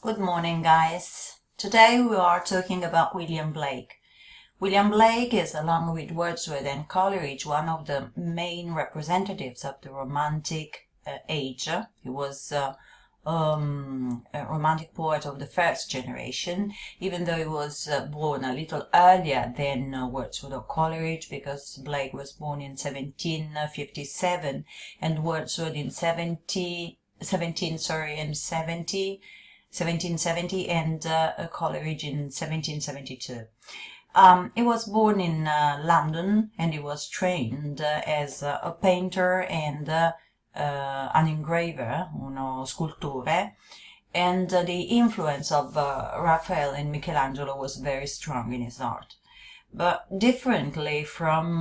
Good morning, guys. Today we are talking about William Blake. William Blake is, along with Wordsworth and Coleridge, one of the main representatives of the Romantic age. He was a Romantic poet of the first generation, even though he was born a little earlier than Wordsworth or Coleridge, because Blake was born in 1757 and Wordsworth in 1770 and Coleridge in 1772. He was born in London, and he was trained as a painter and an engraver, uno scultore, and the influence of Raphael and Michelangelo was very strong in his art. But differently from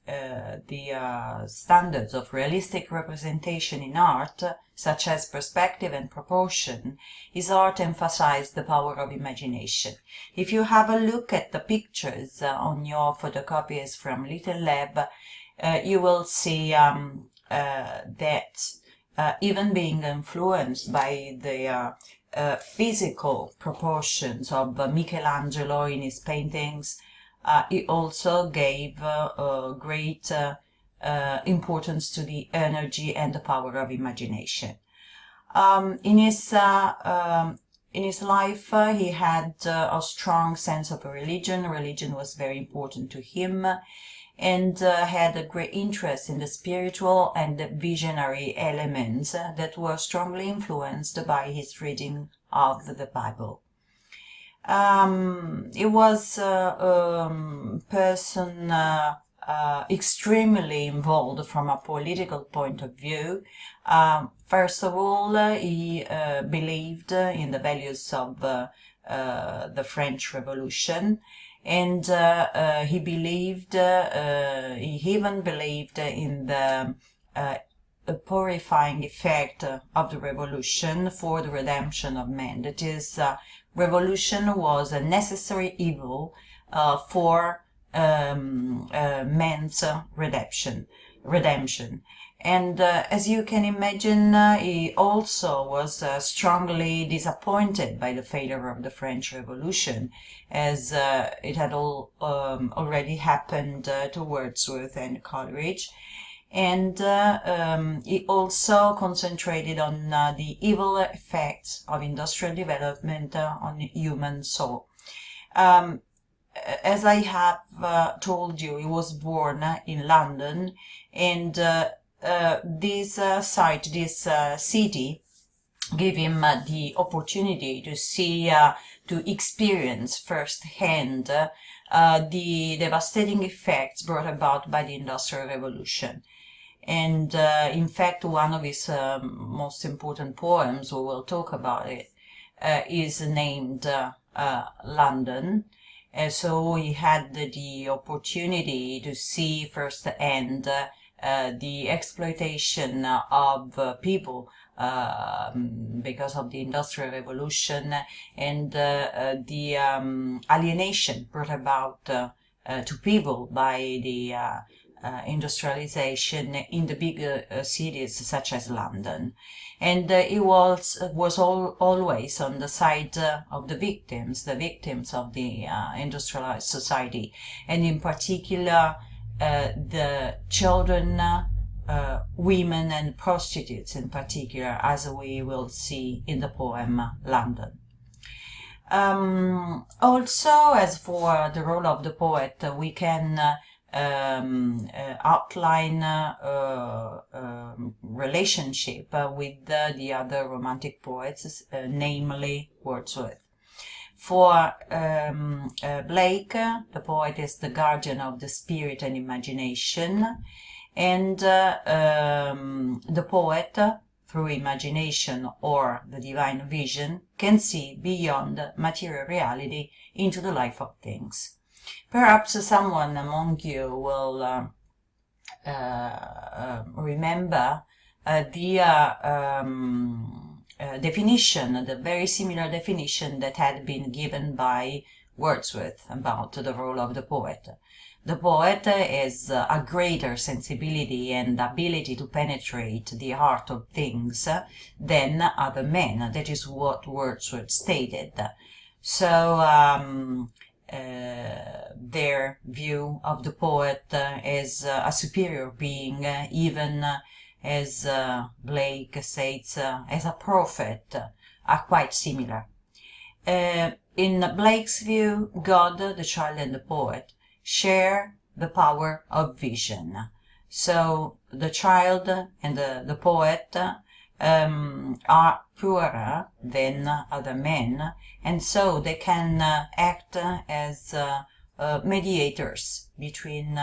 the standards of realistic representation in art, such as perspective and proportion, his art emphasized the power of imagination. If you have a look at the pictures on your photocopies from Little Lab, you will see that even being influenced by the physical proportions of Michelangelo in his paintings, he also gave great importance to the energy and the power of imagination. In his life, he had a strong sense of religion. Religion was very important to him, and had a great interest in the spiritual and the visionary elements that were strongly influenced by his reading of the Bible. He was a person extremely involved from a political point of view. First of all, he believed in the values of the French Revolution, and he even believed in the purifying effect of the revolution for the redemption of men. That is, revolution was a necessary evil for man's redemption. And as you can imagine, he also was strongly disappointed by the failure of the French Revolution, as it had already happened to Wordsworth and Coleridge. And he also concentrated on the evil effects of industrial development on human soul. As I have told you, he was born in London, and this city gave him the opportunity to see, to experience firsthand the devastating effects brought about by the Industrial Revolution. And in fact, one of his most important poems, we will talk about it, is named London. So he had the opportunity to see firsthand the exploitation of people because of the Industrial Revolution, and the alienation brought about to people by the industrialization in the big cities such as London. And he was always on the side of the victims of the industrialized society, and in particular the children, women and prostitutes in particular, as we will see in the poem London. Also, as for the role of the poet, we can outline relationship with the other Romantic poets, namely Wordsworth. For Blake, the poet is the guardian of the spirit and imagination, and the poet, through imagination or the divine vision, can see beyond material reality into the life of things. Perhaps someone among you will remember the definition, the very similar definition that had been given by Wordsworth about the role of the poet. The poet has a greater sensibility and ability to penetrate the heart of things than other men. That is what Wordsworth stated. So their view of the poet as a superior being, even as Blake states, as a prophet, are quite similar. In Blake's view, God, the child, and the poet share the power of vision. So the child and the poet are purer than other men, and so they can act as mediators between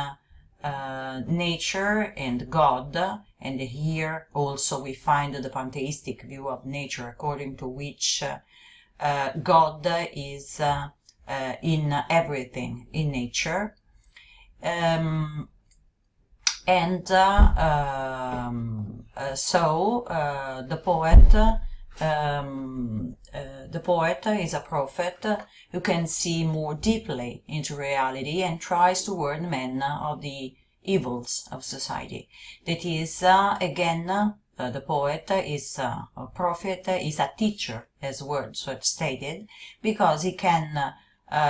nature and God. And here also we find the pantheistic view of nature, according to which God is in everything in nature. So the poet is a prophet who can see more deeply into reality and tries to warn men of the evils of society. That is, again, the poet is a prophet, is a teacher, as Wordsworth stated, because he can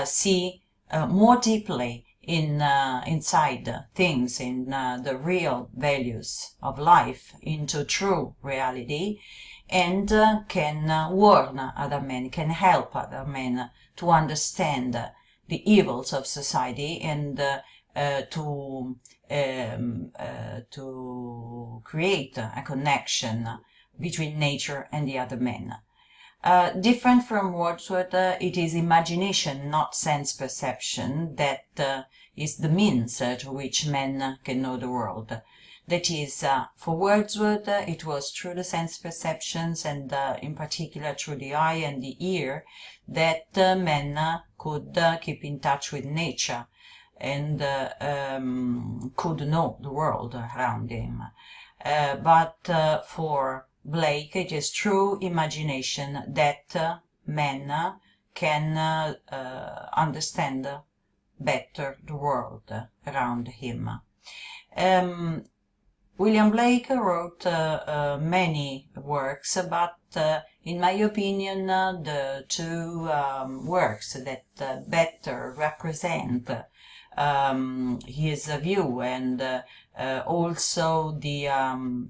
see more deeply inside things, in the real values of life, into true reality, and can warn other men, can help other men to understand the evils of society, and to create a connection between nature and the other men. Different from Wordsworth, it is imagination, not sense perception, that is the means through which men can know the world. That is, for Wordsworth, it was through the sense perceptions, and in particular through the eye and the ear, that men could keep in touch with nature and could know the world around him. But for Blake, it is through imagination that men can understand better the world around him. William Blake wrote many works, but in my opinion, the two works that better represent his view, and also the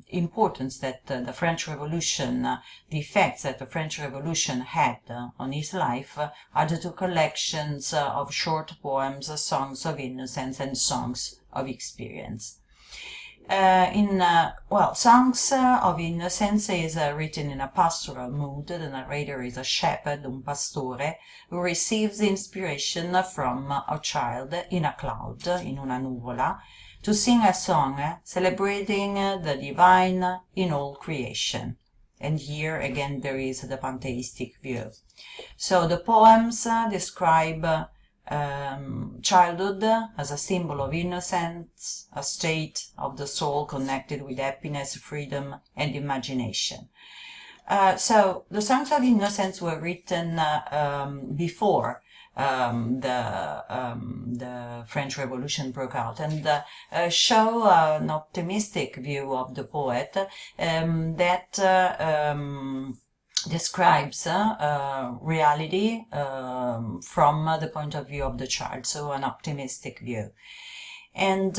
importance that the French Revolution, the effects that the French Revolution had on his life, are the two collections of short poems, Songs of Innocence and Songs of Experience. Songs of Innocence is written in a pastoral mood. The narrator is a shepherd, un pastore, who receives inspiration from a child in a cloud, in una nuvola, to sing a song celebrating the divine in all creation. And here again there is the pantheistic view. So the poems describe childhood as a symbol of innocence, a state of the soul connected with happiness, freedom, and imagination. So the Songs of Innocence were written before the French Revolution broke out, and show an optimistic view of the poet that describes reality from the point of view of the child, so an optimistic view. And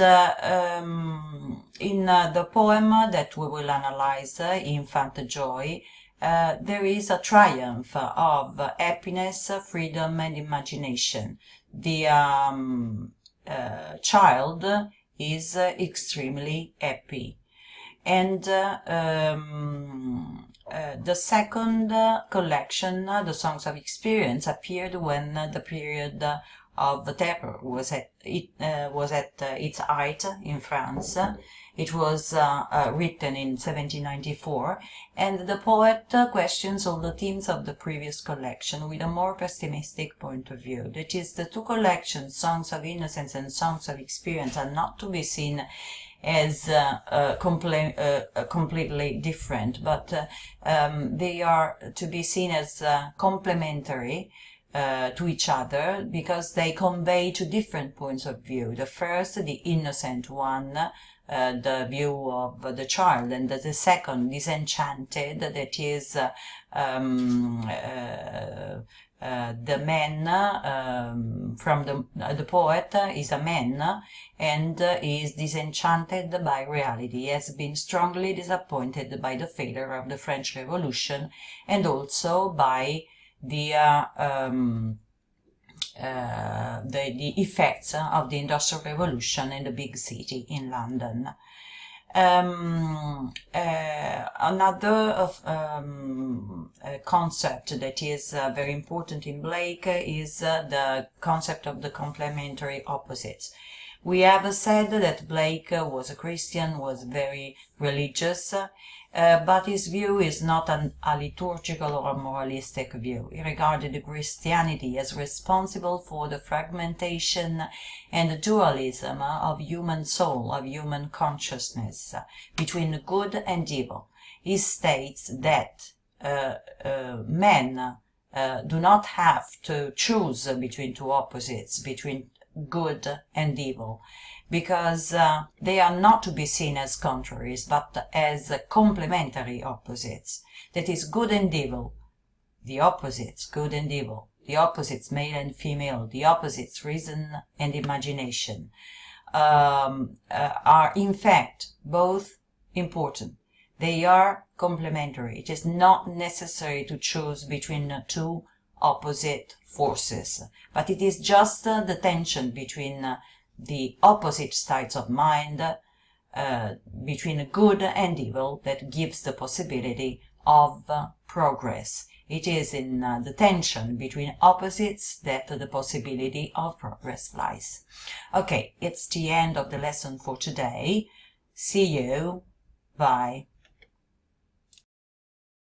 in the poem that we will analyze, Infant Joy, there is a triumph of happiness, freedom, and imagination. The child is extremely happy. And the second collection, the Songs of Experience, appeared when the period of the terror was at its height in France. It was written in 1794, and the poet questions all the themes of the previous collection with a more pessimistic point of view. That is, the two collections, Songs of Innocence and Songs of Experience, are not to be seen as completely different, but they are to be seen as complementary, to each other, because they convey two different points of view. The first, the innocent one, the view of the child, and the second, disenchanted, that is the man from the poet is a man and is disenchanted by reality. He has been strongly disappointed by the failure of the French Revolution and also by the effects of the Industrial Revolution in the big city in London. Another concept that is very important in Blake is the concept of the complementary opposites. We have said that Blake was a Christian, was very religious, but his view is not a liturgical or moralistic view. He regarded Christianity as responsible for the fragmentation and the dualism of human soul, of human consciousness, between good and evil. He states that men do not have to choose between two opposites, between good and evil, because they are not to be seen as contraries, but as complementary opposites. That is, good and evil, the opposites, good and evil, the opposites, male and female, the opposites, reason and imagination, are in fact both important. They are complementary. It is not necessary to choose between two opposite forces, but it is just the tension between the opposite states of mind, between good and evil, that gives the possibility of progress. It is in the tension between opposites that the possibility of progress lies. Okay, it's the end of the lesson for today. See you. Bye.